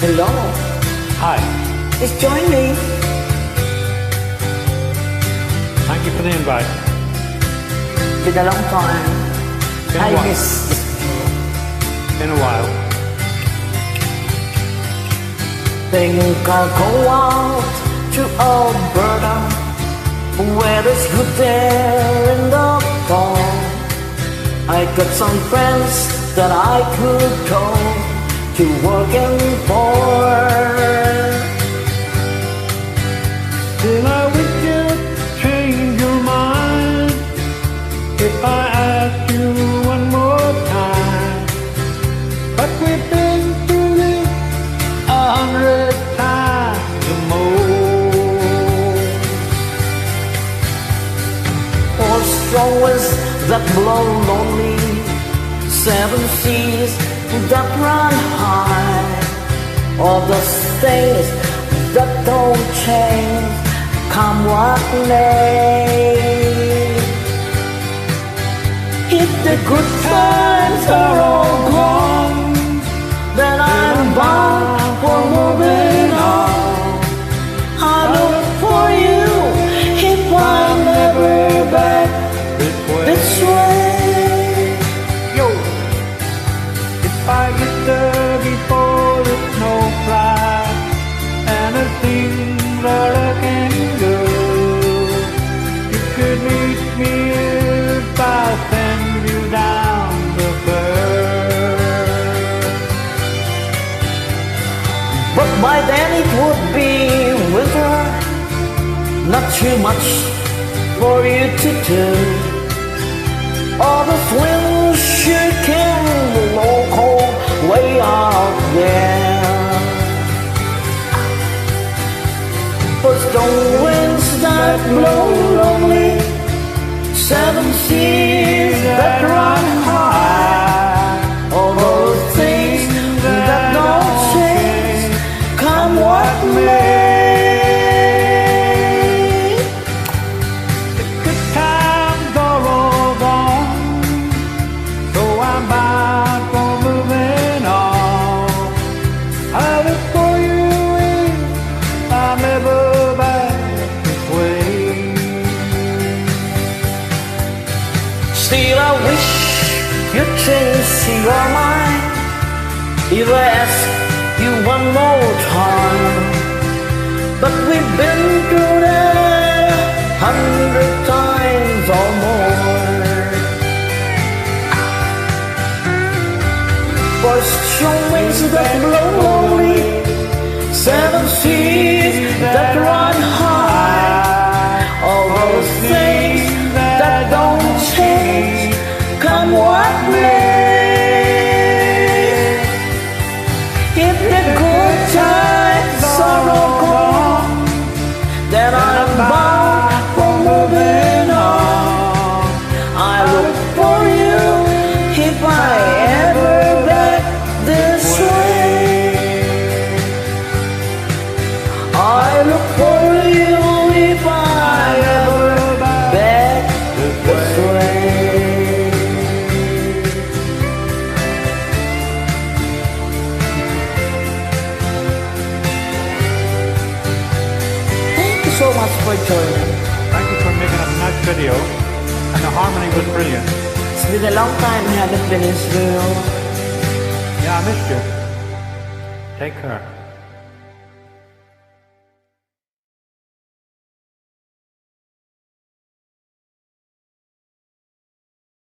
Hello. Hi. Just join me. Thank you for the invite. Been a long time. Been a I while. miss this. Been a while. Think I'll go out to Alberta, where there's good there in the fall. I got some friends that I could go to working for. Still I wish you'd change your mind if I asked you one more time. But we've been through this 100 times or more. Or strong winds that blow lonely, 7 seas that run high, all those things that don't change, come what may. If the good times are all gone, then I'm bound for moving on. I look for you if I'm never back this way. Yo, if I get there before the snow flies and the things are looking good, you could meet me if I send you down the bird. But by then it would be winter, not too much for you to do. All the winds shaking the local way out there. But the winds that blow lonely, 7 seas that run high, all those things that don't change, come what may. The good times are all gone, so I'm bound for moving on. I look for you if I'm ever back this way. Still I wish you'd change your mind if I ask you one more time. But we've been through that 100 times or more. For strong winds that blow lonely, 7 seas that run high, all those things that don't change, come what may. If the good times are all gone, then I'm bound for moving on. I look for you if I ever back this way. I look for you if I ever back this way. Thank you so much for joining. Thank you for making a nice video, and the harmony was brilliant. It's been a long time I haven't been in Smule. Yeah, I missed you. Take care.